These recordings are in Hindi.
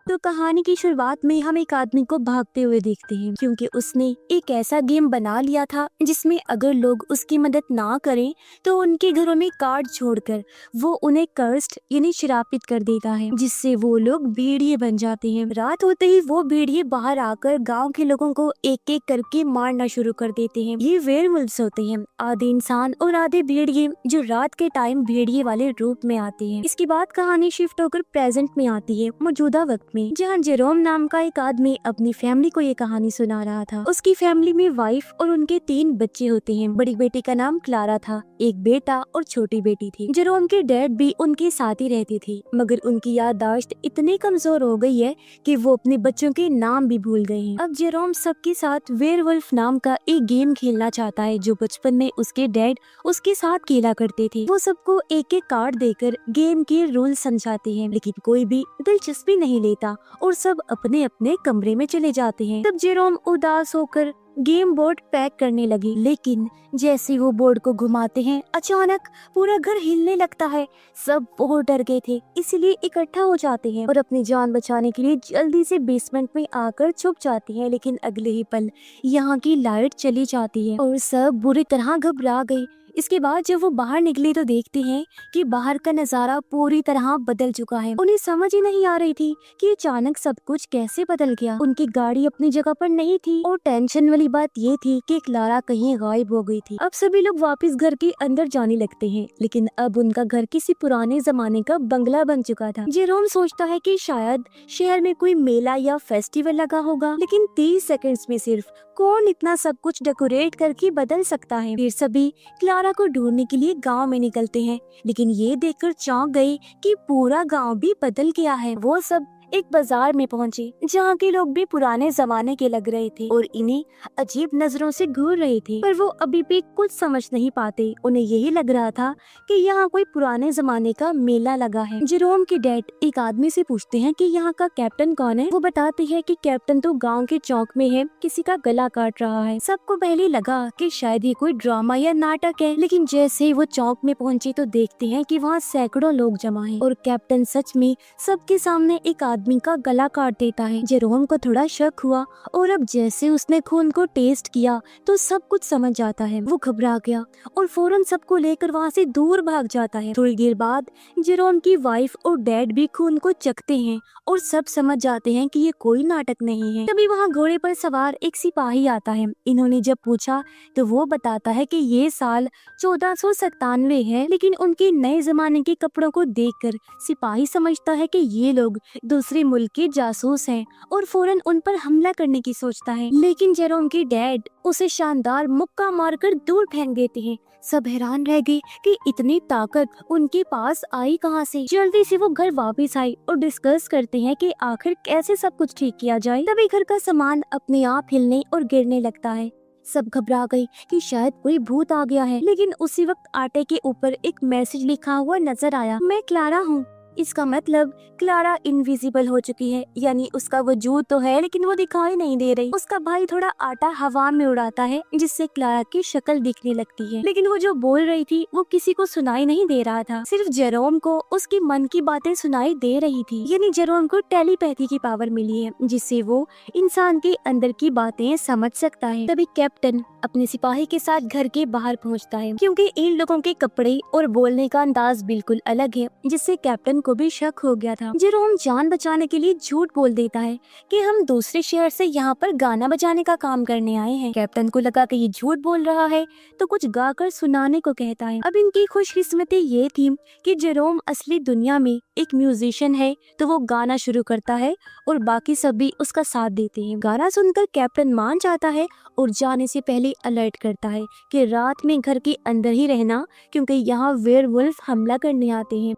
तो कहानी की शुरुआत में हम एक आदमी को भागते हुए देखते हैं, क्योंकि उसने एक ऐसा गेम बना लिया था जिसमें अगर लोग उसकी मदद ना करें तो उनके घरों में कार्ड छोड़कर वो उन्हें कर्स्ड यानी श्रापित कर देता है, जिससे वो लोग भेड़िए बन जाते हैं। रात होते ही वो भेड़िए बाहर आकर गांव के लोगों को एक एक करके मारना शुरू कर देते हैं। ये वेयरवुल्व्स होते हैं, आधे इंसान और आधे भेड़िए, जो रात के टाइम भेड़िए वाले रूप में आते हैं। इसके बाद कहानी शिफ्ट होकर प्रेजेंट में आती है, मौजूदा वक्त में, जहाँ जेरोम नाम का एक आदमी अपनी फैमिली को ये कहानी सुना रहा था। उसकी फैमिली में वाइफ और उनके 3 बच्चे होते हैं। बड़ी बेटी का नाम क्लारा था, एक बेटा और छोटी बेटी थी। जेरोम के डैड भी उनके साथ ही रहते थे, मगर उनकी याददाश्त इतनी कमजोर हो गई है कि वो अपने बच्चों के नाम भी भूल गए हैं। अब जेरोम सबके साथ वेयरवुल्फ नाम का एक गेम खेलना चाहता है, जो बचपन में उसके डैड उसके साथ खेला करते थे। वो सबको एक एक कार्ड देकर गेम के रूल समझाते हैं, लेकिन कोई भी दिलचस्पी नहीं लेता और सब अपने अपने कमरे में चले जाते हैं। तब जेरोम उदास होकर गेम बोर्ड पैक करने लगी, लेकिन जैसे वो बोर्ड को घुमाते हैं अचानक पूरा घर हिलने लगता है। सब बहुत डर गए थे, इसीलिए इकट्ठा हो जाते हैं और अपनी जान बचाने के लिए जल्दी से बेसमेंट में आकर छुप जाते हैं। लेकिन अगले ही पल यहाँ की लाइट चली जाती है और सब बुरी तरह घबरा गए। इसके बाद जब वो बाहर निकले तो देखते हैं कि बाहर का नजारा पूरी तरह बदल चुका है। उन्हें समझ ही नहीं आ रही थी कि अचानक सब कुछ कैसे बदल गया। उनकी गाड़ी अपनी जगह पर नहीं थी और टेंशन वाली बात ये थी कि क्लारा कहीं गायब हो गई थी। अब सभी लोग वापस घर के अंदर जाने लगते हैं, लेकिन अब उनका घर किसी पुराने जमाने का बंगला बन चुका था। जेरोम सोचता है कि शायद शहर में कोई मेला या फेस्टिवल लगा होगा, लेकिन 30 सेकंड्स में सिर्फ कौन इतना सब कुछ डेकोरेट करके बदल सकता है। फिर सभी क्लारा को ढूंढने के लिए गांव में निकलते हैं, लेकिन ये देखकर चौंक गए कि पूरा गांव भी बदल गया है। वो सब एक बाजार में पहुंचे, जहाँ के लोग भी पुराने जमाने के लग रहे थे और इन्हें अजीब नजरों से घूर रहे थे, पर वो अभी भी कुछ समझ नहीं पाते। उन्हें यही लग रहा था कि यहाँ कोई पुराने जमाने का मेला लगा है। जेरोम के डैड एक आदमी से पूछते हैं कि यहाँ का कैप्टन कौन है। वो बताते हैं कि कैप्टन तो गांव के चौक में है, किसी का गला काट रहा है। सबको पहले लगा कि शायद ये कोई ड्रामा या नाटक है, लेकिन जैसे वो चौक में पहुंचे तो देखते हैं कि वहाँ सैकड़ों लोग जमा हैं और कैप्टन सच में सबके सामने एक आदमी का गला काट देता है। जेरोम को थोड़ा शक हुआ और अब जैसे उसने खून को टेस्ट किया तो सब कुछ समझ जाता है। वो घबरा गया और फौरन सबको लेकर वहाँ से दूर भाग जाता है। थोड़ी देर बाद जेरोम की वाइफ और डैड भी खून को चखते हैं और सब समझ जाते हैं कि ये कोई नाटक नहीं है। तभी वहाँ घोड़े पर सवार एक सिपाही आता है। इन्होंने जब पूछा तो वो बताता है कि ये साल 1497 है, लेकिन उनके नए जमाने के कपड़ों को देखकर सिपाही समझता है कि ये लोग दूसरे मुल्क के जासूस हैं और फौरन उन पर हमला करने की सोचता है। लेकिन जेरोम के डैड उसे शानदार मुक्का मारकर दूर फेंक देते हैं। सब हैरान रह गए कि इतनी ताकत उनके पास आई कहां से। जल्दी से वो घर वापस आई और डिस्कस करते हैं कि आखिर कैसे सब कुछ ठीक किया जाए। तभी घर का सामान अपने आप हिलने और गिरने लगता है। सब घबरा गए कि शायद कोई भूत आ गया है, लेकिन उसी वक्त आटे के ऊपर एक मैसेज लिखा हुआ नजर आया, मैं क्लारा हूँ। इसका मतलब क्लारा इनविजिबल हो चुकी है, यानी उसका वजूद तो है लेकिन वो दिखाई नहीं दे रही। उसका भाई थोड़ा आटा हवा में उड़ाता है, जिससे क्लारा की शक्ल दिखने लगती है, लेकिन वो जो बोल रही थी वो किसी को सुनाई नहीं दे रहा था। सिर्फ जेरोम को उसकी मन की बातें सुनाई दे रही थी। यानी जेरोम को टेलीपैथी की पावर मिली है, जिससे वो इंसान के अंदर की बातें समझ सकता है। तभी कैप्टन अपने सिपाही के साथ घर के बाहर पहुंचता है, क्योंकि इन लोगों के कपड़े और बोलने का अंदाज बिल्कुल अलग है, जिससे कैप्टन को भी शक हो गया था। जेरोम जान बचाने के लिए झूठ बोल देता है कि हम दूसरे शहर से यहाँ पर गाना बजाने का काम करने आए हैं। कैप्टन को लगा कि ये झूठ बोल रहा है तो कुछ गाकर सुनाने को कहता है। अब इनकी खुशकिस्मती ये थी कि जेरोम असली दुनिया में एक म्यूजिशियन है, तो वो गाना शुरू करता है और बाकी सभी उसका साथ देते हैं। गाना सुनकर कैप्टन मान जाता है और जाने से पहले अलर्ट करता है कि रात में घर के अंदर ही रहना, क्योंकि यहाँ वेयरवुल्फ हमला करने आते हैं।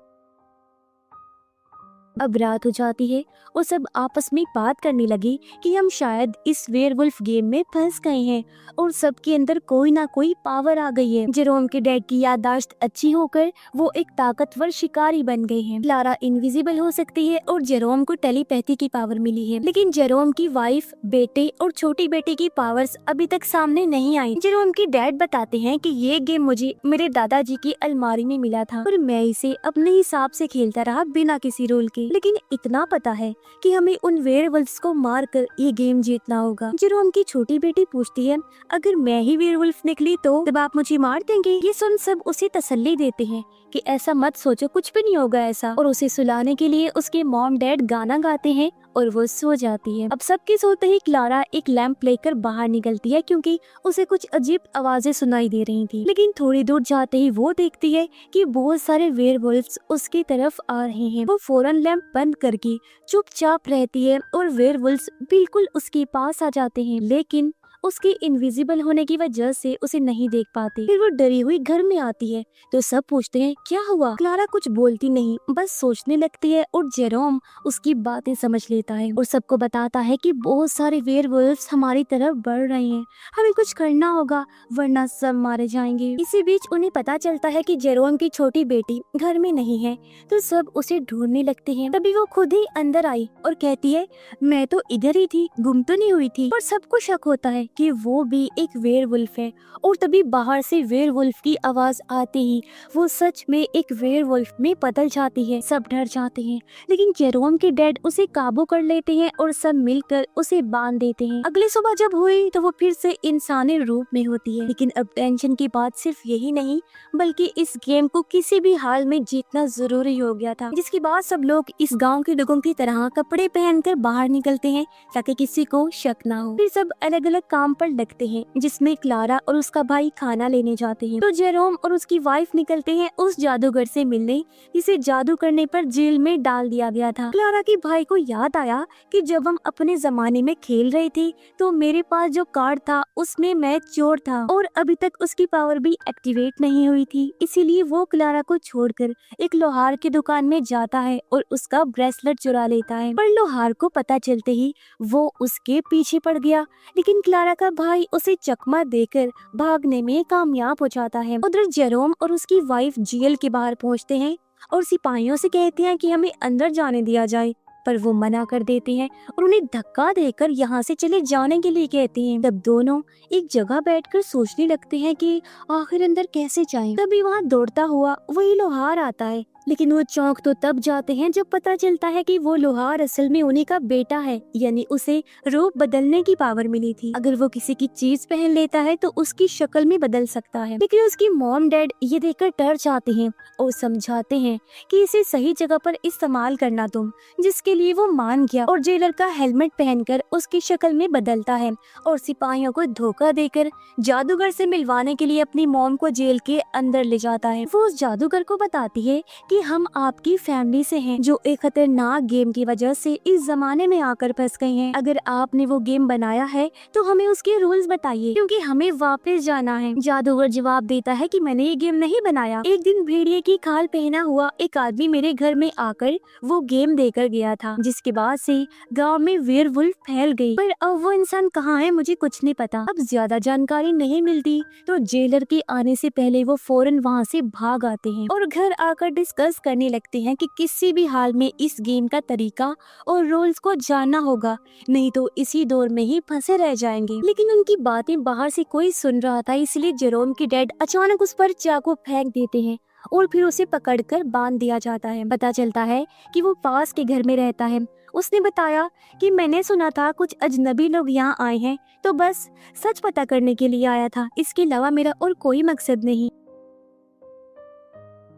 अब रात हो जाती है और सब आपस में बात करने लगे कि हम शायद इस वेयरवुल्फ गेम में फंस गए हैं और सबके अंदर कोई ना कोई पावर आ गई है। जेरोम के डैड की याददाश्त अच्छी होकर वो एक ताकतवर शिकारी बन गए हैं। क्लारा इनविजिबल हो सकती है और जेरोम को टेलीपैथी की पावर मिली है, लेकिन जेरोम की वाइफ, बेटे और छोटी बेटी की पावर्स अभी तक सामने नहीं आई। जेरोम के डैड बताते हैं कि ये गेम मुझे मेरे दादाजी की अलमारी में मिला था और मैं इसे अपने हिसाब से खेलता रहा बिना किसी रूल के। सकते, लेकिन इतना पता है कि हमें उन वेयरवुल्फ्स को मारकर ये गेम जीतना होगा। जेरोम की छोटी बेटी पूछती है, अगर मैं ही वेयरवुल्फ निकली तो तब आप मुझे मार देंगे? ये सुन सब उसे तसल्ली देते हैं कि ऐसा मत सोचो, कुछ भी नहीं होगा ऐसा, और उसे सुलाने के लिए उसके मॉम डैड गाना गाते हैं और वो सो जाती है। अब सबके सोते ही क्लारा एक लैंप लेकर बाहर निकलती है क्योंकि उसे कुछ अजीब आवाजें सुनाई दे रही थी, लेकिन थोड़ी दूर जाते ही वो देखती है कि बहुत सारे वेयरवुल्फ्स उसकी तरफ आ रहे हैं। वो फौरन लैंप बंद करके चुपचाप रहती है और वेयरवुल्फ्स बिल्कुल उसके पास आ जाते हैं, लेकिन उसके इनविजिबल होने की वजह से उसे नहीं देख पाते। फिर वो डरी हुई घर में आती है तो सब पूछते हैं क्या हुआ। क्लारा कुछ बोलती नहीं, बस सोचने लगती है और जेरोम उसकी बातें समझ लेता है और सबको बताता है कि बहुत सारे वेयरवुल्फ्स हमारी तरफ बढ़ रहे हैं, हमें कुछ करना होगा वरना सब मारे जाएंगे। इसी बीच उन्हें पता चलता है कि जेरोम की छोटी बेटी घर में नहीं है, तो सब उसे ढूंढने लगते हैं। तभी वो खुद ही अंदर आई और कहती है, मैं तो इधर ही थी, गुम तो नहीं हुई थी। और सबको शक होता है कि वो भी एक वेयरवुल्फ है, और तभी बाहर से वेयरवुल्फ की आवाज आते ही वो सच में एक वेयरवुल्फ में बदल जाती है। सब डर जाते हैं, लेकिन जेरोम के डैड उसे काबू कर लेते हैं और सब मिलकर उसे बांध देते हैं। अगली सुबह जब हुई तो वो फिर से इंसानी रूप में होती है, लेकिन अब टेंशन की बात सिर्फ यही नहीं बल्कि इस गेम को किसी भी हाल में जीतना जरूरी हो गया था, जिसके बाद सब लोग इस गाँव के लोगों की तरह कपड़े पहनकर बाहर निकलते हैं ताकि किसी को शक ना हो। फिर सब अलग अलग काम पर लगते हैं, जिसमें क्लारा और उसका भाई खाना लेने जाते हैं। तो जेरोम और उसकी वाइफ निकलते हैं उस जादूगर से मिलने जिसे जादू करने पर जेल में डाल दिया गया था। क्लारा के भाई को याद आया कि जब हम अपने जमाने में खेल रहे थे तो मेरे पास जो कार्ड था उसमें मैं चोर था और अभी तक उसकी पावर भी एक्टिवेट नहीं हुई थी, इसीलिए वो क्लारा को छोड़कर एक लोहार की दुकान में जाता है और उसका ब्रेसलेट चुरा लेता है। पर लोहार को पता चलते ही वो उसके पीछे पड़ गया, लेकिन क्लारा का भाई उसे चकमा देकर भागने में कामयाब हो जाता है। उधर जेरोम और उसकी वाइफ जेल के बाहर पहुंचते हैं और सिपाहियों से कहते हैं कि हमें अंदर जाने दिया जाए, पर वो मना कर देते हैं और उन्हें धक्का देकर यहाँ से चले जाने के लिए कहते हैं। तब दोनों एक जगह बैठकर सोचने लगते हैं कि आखिर अंदर कैसे जाएं। तभी वहाँ दौड़ता हुआ वही लोहार आता है, लेकिन वो चौंक तो तब जाते हैं जब पता चलता है कि वो लोहार असल में उन्हीं का बेटा है, यानी उसे रूप बदलने की पावर मिली थी। अगर वो किसी की चीज पहन लेता है तो उसकी शक्ल में बदल सकता है। लेकिन उसकी मॉम डैड ये देखकर डर जाते हैं और समझाते हैं कि इसे सही जगह पर इस्तेमाल करना तुम, जिसके लिए वो मान गया और जेलर का हेलमेट पहनकर उसकी शक्ल में बदलता है और सिपाहियों को धोखा देकर जादूगर से मिलवाने के लिए अपनी मॉम को जेल के अंदर ले जाता है। वो उस जादूगर को बताती है कि हम आपकी फैमिली से हैं जो एक खतरनाक गेम की वजह से इस जमाने में आकर फंस गए हैं। अगर आपने वो गेम बनाया है तो हमें उसके रूल्स बताइए क्योंकि हमें वापस जाना है। जादूगर जवाब देता है कि मैंने ये गेम नहीं बनाया, एक दिन भेड़िए की खाल पहना हुआ एक आदमी मेरे घर में आकर वो गेम देकर गया था, जिसके बाद से गांव में वेयरवुल्फ फैल गई, पर अब वो इंसान कहाँ है मुझे कुछ नहीं पता। अब ज्यादा जानकारी नहीं मिलती तो जेलर के आने से पहले वो फौरन वहाँ से भाग आते हैं और घर आकर डिस्कस करने लगते हैं कि किसी भी हाल में इस गेम का तरीका और रूल्स को जानना होगा, नहीं तो इसी दौर में ही फंसे रह जाएंगे। लेकिन उनकी बातें बाहर से कोई सुन रहा था, इसलिए जेरोम के डैड अचानक उस पर चाकू फेंक देते हैं और फिर उसे पकड़कर बांध दिया जाता है। पता चलता है कि वो पास के घर में रहता है। उसने बताया कि मैंने सुना था कुछ अजनबी लोग यहाँ आए हैं, तो बस सच पता करने के लिए आया था, इसके अलावा मेरा और कोई मकसद नहीं।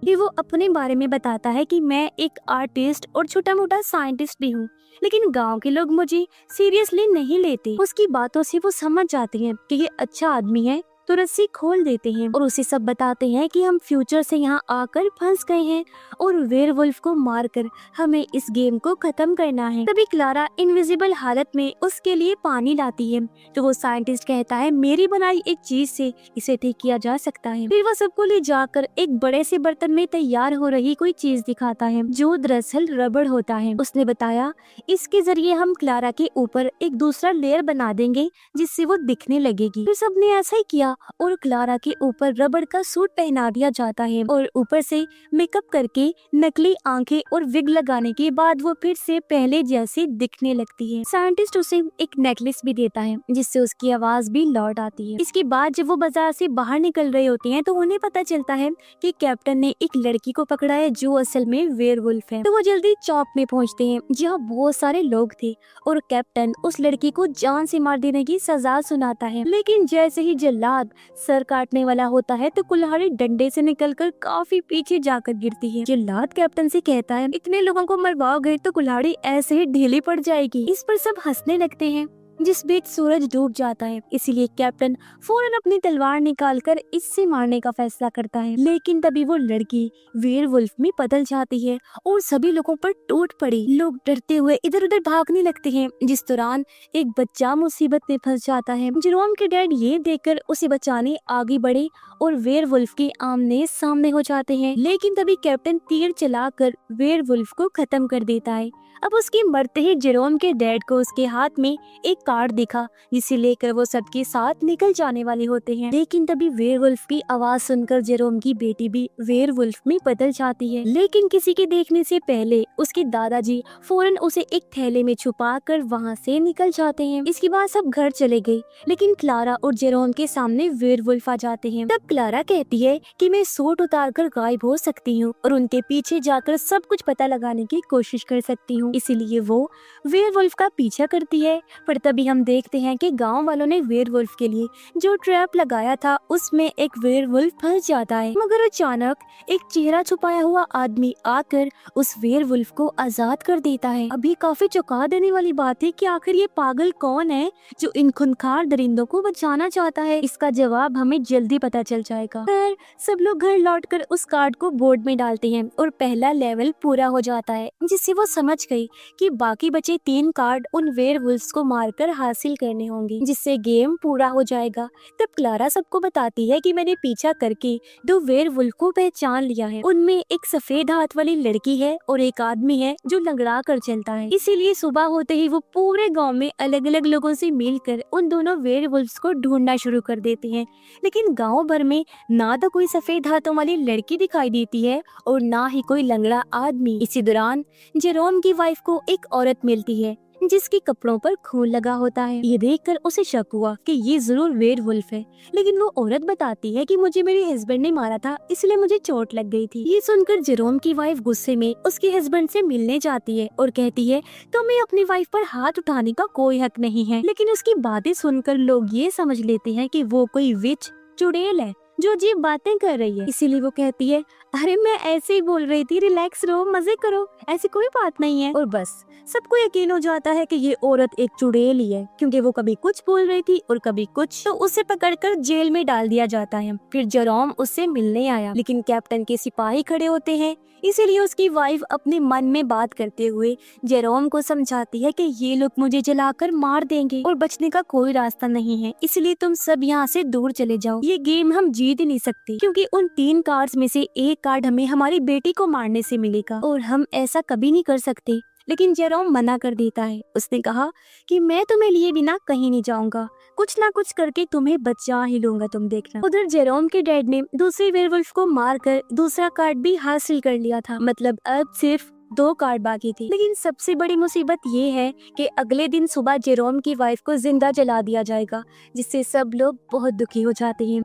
ये वो अपने बारे में बताता है कि मैं एक आर्टिस्ट और छोटा मोटा साइंटिस्ट भी हूँ, लेकिन गांव के लोग मुझे सीरियसली नहीं लेते। उसकी बातों से वो समझ जाते हैं कि ये अच्छा आदमी है, तो रस्सी खोल देते हैं और उसे सब बताते हैं कि हम फ्यूचर से यहाँ आकर फंस गए हैं और वेयरवुल्फ को मारकर हमें इस गेम को खत्म करना है। तभी क्लारा इनविजिबल हालत में उसके लिए पानी लाती है, तो वो साइंटिस्ट कहता है मेरी बनाई एक चीज से इसे ठीक किया जा सकता है। फिर वो सबको ले जाकर एक बड़े से बर्तन में तैयार हो रही कोई चीज दिखाता है जो दरअसल रबड़ होता है। उसने बताया इसके जरिए हम क्लारा के ऊपर एक दूसरा लेयर बना देंगे जिससे वो दिखने लगेगी। फिर सबने ऐसा ही किया और क्लारा के ऊपर रबड़ का सूट पहना दिया जाता है और ऊपर से मेकअप करके नकली आंखें और विग लगाने के बाद वो फिर से पहले जैसी दिखने लगती है। साइंटिस्ट उसे एक नेकलेस भी देता है जिससे उसकी आवाज भी लौट आती है। इसके बाद जब वो बाजार से बाहर निकल रहे होते हैं तो उन्हें पता चलता है कि कैप्टन ने एक लड़की को पकड़ा है जो असल में वेयरवुल्फ है। तो वो जल्दी चौक में पहुंचते हैं जहाँ बहुत सारे लोग थे और कैप्टन उस लड़की को जान से मार देने की सजा सुनाता है। लेकिन जैसे ही जल्लाद सर काटने वाला होता है तो कुल्हाड़ी डंडे से निकलकर काफी पीछे जाकर गिरती है। जल्लाद कैप्टन से कहता है इतने लोगों को मरवाओगे तो कुल्हाड़ी ऐसे ही ढीली पड़ जाएगी। इस पर सब हंसने लगते हैं। जिस बीच सूरज डूब जाता है, इसीलिए कैप्टन फौरन अपनी तलवार निकालकर इससे मारने का फैसला करता है। लेकिन तभी वो लड़की वेयरवुल्फ में बदल जाती है और सभी लोगों पर टूट पड़ी। लोग डरते हुए इधर उधर भागने लगते हैं। जिस दौरान एक बच्चा मुसीबत में फंस जाता है। जेरोम के डैड ये देखकर उसे बचाने आगे बढ़े और वेयरवुल्फ के आमने सामने हो जाते हैं। लेकिन तभी कैप्टन तीर चलाकर वेयरवुल्फ को खत्म कर देता है। अब उसके मरते ही जेरोम के डैड को उसके हाथ में एक कार्ड दिखा जिसे लेकर वो सबके साथ निकल जाने वाले होते हैं। लेकिन तभी वेयरवुल्फ की आवाज सुनकर जेरोम की बेटी भी वेयरवुल्फ में बदल जाती है। लेकिन किसी के देखने से पहले उसके दादाजी फौरन उसे एक थैले में छुपा कर वहाँ से निकल जाते हैं। इसके बाद सब घर चले गए। लेकिन क्लारा और जेरोम के सामने वेयरवुल्फ आ जाते हैं। तब क्लारा कहती है कि मैं सूट उतार कर गायब हो सकती हूँ और उनके पीछे जाकर सब कुछ पता लगाने की कोशिश कर सकती हूँ। इसीलिए वो वेयरवुल्फ का पीछा करती है। पर तभी हम देखते हैं कि गांव वालों ने वेयरवुल्फ के लिए जो ट्रैप लगाया था उसमें एक वेयरवुल्फ फंस जाता है। मगर अचानक एक चेहरा छुपाया हुआ आदमी आकर उस वेयरवुल्फ को आजाद कर देता है। अभी काफी चौंका देने वाली बात है कि आखिर ये पागल कौन है जो इन खूंखार दरिंदों को बचाना चाहता है। इसका जवाब हमें जल्दी पता चल जाएगा। फिर सब लोग घर लौटकर उस कार्ड को बोर्ड में डालते हैं और पहला लेवल पूरा हो जाता है, जिससे वो समझ गई कि बाकी बचे 3 कार्ड उन वेयरवुल्फ्स को मारकर हासिल करने होंगे, जिससे गेम पूरा हो जाएगा। तब क्लारा सबको बताती है कि मैंने पीछा करके 2 वेयरवुल्फ को पहचान लिया है। उनमें एक सफेद हाथ वाली लड़की है और एक आदमी है जो लंगड़ा कर चलता है। इसीलिए सुबह होते ही वो पूरे गांव में अलग अलग लोगों से मिलकर उन दोनों वेयरवुल्फ्स को ढूंढना शुरू कर देते हैं। लेकिन गाँव भर में ना तो कोई सफेद हाथों वाली लड़की दिखाई देती है और ना ही कोई लंगड़ा आदमी। इसी दौरान जेरोम की वाइफ को एक औरत मिलती है जिसके कपड़ों पर खून लगा होता है। ये देखकर उसे शक हुआ कि ये जरूर वेयरवुल्फ है। लेकिन वो औरत बताती है कि मुझे मेरे हस्बैंड ने मारा था, इसलिए मुझे चोट लग गई थी। ये सुनकर जेरोम की वाइफ गुस्से में उसके हस्बैंड से मिलने जाती है और कहती है तुम्हें अपनी वाइफ पर हाथ उठाने का कोई हक नहीं है। लेकिन उसकी बातें सुनकर लोग ये समझ लेते हैं कि वो कोई विच चुड़ैल है जो अजीब बातें कर रही है। इसीलिए वो कहती है अरे मैं ऐसे ही बोल रही थी, रिलैक्स रहो, मजे करो, ऐसी कोई बात नहीं है। और बस सबको यकीन हो जाता है कि ये औरत एक चुड़ैल ही है, क्योंकि वो कभी कुछ बोल रही थी और कभी कुछ। तो उसे पकड़कर जेल में डाल दिया जाता है। फिर जेरोम उससे मिलने आया, लेकिन कैप्टन के सिपाही खड़े होते हैं। इसीलिए उसकी वाइफ अपने मन में बात करते हुए जेरोम को समझाती है कि ये लोग मुझे जलाकर मार देंगे और बचने का कोई रास्ता नहीं है, इसलिए तुम सब यहाँ से दूर चले जाओ। ये गेम हम जीत ही नहीं सकते, क्योंकि उन 3 कार्ड्स में से एक कार्ड हमें हमारी बेटी को मारने से मिलेगा और हम ऐसा कभी नहीं कर सकते। लेकिन जेरोम मना कर देता है। उसने कहा कि मैं तुम्हें लिए बिना कहीं नहीं जाऊंगा, कुछ ना कुछ करके तुम्हें बचा ही लूंगा, तुम देखना। उधर जेरोम के डैड ने दूसरे वेयरवुल्फ को मारकर दूसरा कार्ड भी हासिल कर लिया था। मतलब अब सिर्फ 2 कार्ड बाकी थे। लेकिन सबसे बड़ी मुसीबत ये है कि अगले दिन सुबह जेरोम की वाइफ को जिंदा जला दिया जाएगा, जिससे सब लोग बहुत दुखी हो जाते हैं।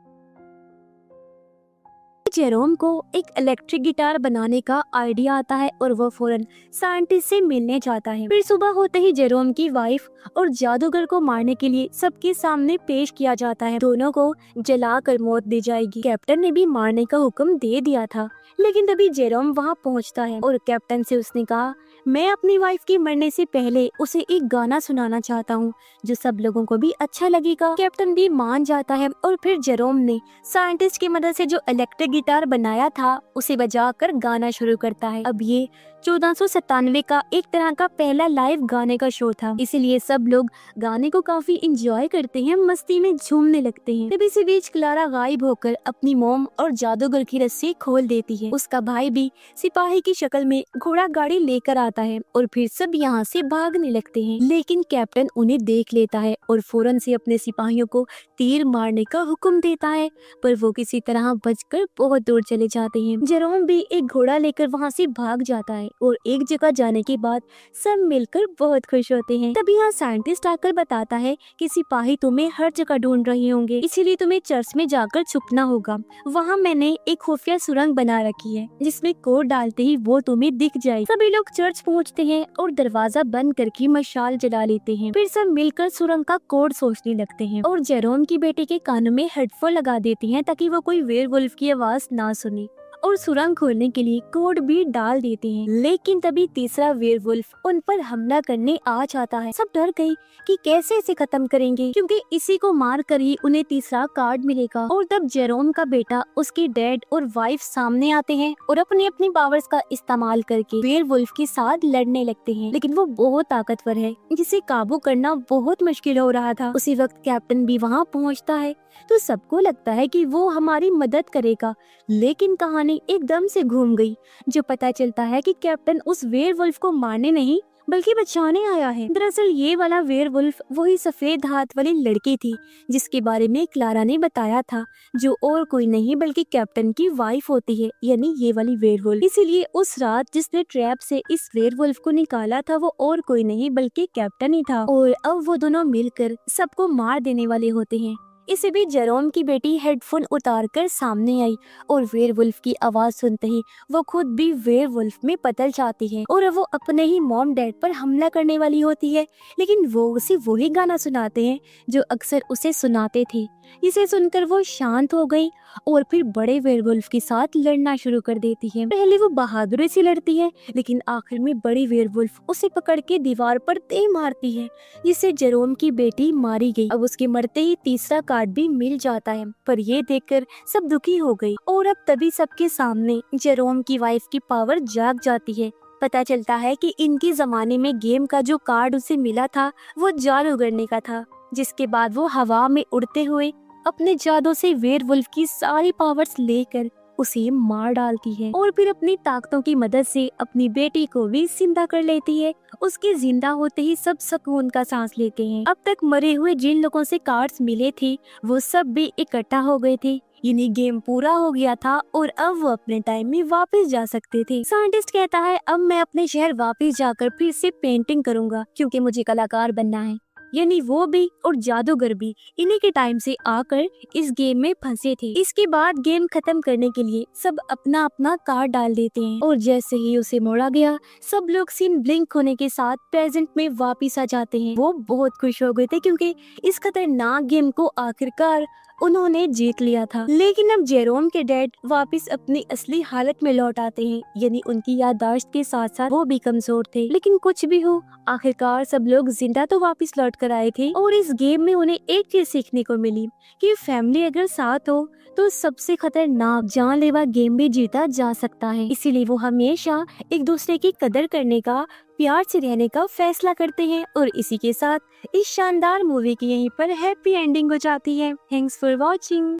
जेरोम को एक इलेक्ट्रिक गिटार बनाने का आइडिया आता है और वो फौरन साइंटिस्ट से मिलने जाता है। फिर सुबह होते ही जेरोम की वाइफ और जादूगर को मारने के लिए सबके सामने पेश किया जाता है। दोनों को जलाकर मौत दी जाएगी। कैप्टन ने भी मारने का हुक्म दे दिया था, लेकिन तभी जेरोम वहाँ पहुँचता है और कैप्टन से उसने कहा मैं अपनी वाइफ के मरने से पहले उसे एक गाना सुनाना चाहता हूँ जो सब लोगों को भी अच्छा लगेगा। कैप्टन भी मान जाता है और फिर जेरोम ने साइंटिस्ट की मदद से जो इलेक्ट्रिक गिटार बनाया था उसे बजाकर गाना शुरू करता है। अब ये 1497 का एक तरह का पहला लाइव गाने का शो था, इसीलिए सब लोग गाने को काफी इंजॉय करते हैं, मस्ती में झूमने लगते हैं। तभी इसी बीच क्लारा गायब होकर अपनी मोम और जादूगर की रस्सी खोल देती है। उसका भाई भी सिपाही की शक्ल में घोड़ा गाड़ी लेकर आता है और फिर सब यहाँ से भागने लगते हैं, लेकिन कैप्टन उन्हें देख लेता है और फौरन से अपने सिपाहियों को तीर मारने का हुक्म देता है, पर वो किसी तरह बचकर बहुत दूर चले जाते हैं। जेरोम भी एक घोड़ा लेकर वहाँ से भाग जाता है और एक जगह जाने के बाद सब मिलकर बहुत खुश होते हैं। तभी यहाँ साइंटिस्ट आकर बताता है कि सिपाही तुम्हें हर जगह ढूंढ रहे होंगे, इसीलिए तुम्हें चर्च में जाकर छुपना होगा। वहाँ मैंने एक खुफिया सुरंग बना रखी है जिसमें कोड डालते ही वो तुम्हें दिख जाए। सभी लोग चर्च पहुँचते हैं और दरवाजा बंद करके मशाल जला लेते हैं। फिर सब मिलकर सुरंग का कोड सोचने लगते हैं और जेरोम की बेटे के कानों में हेडफोन लगा देती हैं ताकि वो कोई वेयरवुल्फ की आवाज ना सुने, और सुरंग खोलने के लिए कोड भी डाल देते हैं। लेकिन तभी तीसरा वेयरवुल्फ उन पर हमला करने आ जाता है। सब डर गए कि कैसे इसे खत्म करेंगे, क्योंकि इसी को मार कर ही उन्हें तीसरा कार्ड मिलेगा। और तब जेरोम का बेटा, उसके डैड और वाइफ सामने आते हैं और अपनी अपनी पावर्स का इस्तेमाल करके वेयरवुल्फ के साथ लड़ने लगते हैं, लेकिन वो बहुत ताकतवर है जिसे काबू करना बहुत मुश्किल हो रहा था। उसी वक्त कैप्टन भी वहाँ पहुँचता है तो सबको लगता है कि वो हमारी मदद करेगा, लेकिन कहानी एकदम से घूम गई। जो पता चलता है कि कैप्टन उस वेयरवुल्फ को मारने नहीं बल्कि बचाने आया है। दरअसल ये वाला वेयरवुल्फ वही सफेद हाथ वाली लड़की थी जिसके बारे में क्लारा ने बताया था, जो और कोई नहीं बल्कि कैप्टन की वाइफ होती है, यानी ये वाली वेयरवुल्फ। इसीलिए उस रात जिसने ट्रैप से इस वेयरवुल्फ को निकाला था वो और कोई नहीं बल्कि कैप्टन ही था, और अब वो दोनों मिलकर सबको मार देने वाले होते हैं। इसी बीच जेरोम की बेटी हेडफोन उतारकर सामने आई और वेयरवुल्फ की आवाज सुनते ही वो खुद भी वेयरवुल्फ में बदल जाती है और वो अपने ही मॉम डैड पर हमला करने वाली होती है, लेकिन वो उसे वही गाना सुनाते हैं जो अक्सर उसे सुनाते थे। इसे सुनकर वो शांत हो गई और फिर बड़े वेयरवुल्फ के साथ लड़ना शुरू कर देती है। पहले वो बहादुरी से लड़ती है, लेकिन आखिर में बड़ी वेयरवुल्फ उसे पकड़ के दीवार पर दे मारती है, जिससे जेरोम की बेटी मारी गई। अब उसके मरते ही तीसरा कार्ड भी मिल जाता है, पर ये देखकर सब दुखी हो गई। और अब तभी सबके सामने जेरोम की वाइफ की पावर जाग जाती है। पता चलता है कि इनके जमाने में गेम का जो कार्ड उसे मिला था वो जादूगरने का था, जिसके बाद वो हवा में उड़ते हुए अपने जादू से वेयरवुल्फ की सारी पावर्स लेकर उसे मार डालती है और फिर अपनी ताकतों की मदद से अपनी बेटी को भी जिंदा कर लेती है। उसके जिंदा होते ही सब सुकून का सांस लेते हैं। अब तक मरे हुए जिन लोगों से कार्ड्स मिले थे वो सब भी इकट्ठा हो गए थे, यानी गेम पूरा हो गया था और अब वो अपने टाइम में वापस जा सकते थे। साइंटिस्ट कहता है अब मैं अपने शहर वापस जाकर फिर से पेंटिंग करूंगा क्योंकि मुझे कलाकार बनना है। यानी वो भी और जादूगर भी इन्हीं के टाइम से आकर इस गेम में फंसे थे। इसके बाद गेम खत्म करने के लिए सब अपना अपना कार्ड डाल देते हैं और जैसे ही उसे मोड़ा गया सब लोग सीन ब्लिंक होने के साथ प्रेजेंट में वापस आ जाते हैं। वो बहुत खुश हो गए थे क्योंकि इस खतरनाक गेम को आखिरकार उन्होंने जीत लिया था। लेकिन अब जेरोम के डैड वापस अपनी असली हालत में लौट आते हैं, यानी उनकी याददाश्त के साथ साथ वो भी कमजोर थे। लेकिन कुछ भी हो आखिरकार सब लोग जिंदा तो वापस लौट कर आए थे और इस गेम में उन्हें एक चीज सीखने को मिली कि फैमिली अगर साथ हो तो सबसे खतरनाक जानलेवा गेम भी जीता जा सकता है। इसीलिए वो हमेशा एक दूसरे की कदर करने का, प्यार से रहने का फैसला करते हैं। और इसी के साथ इस शानदार मूवी की यहीं पर हैप्पी एंडिंग हो जाती है। Thanks for watching.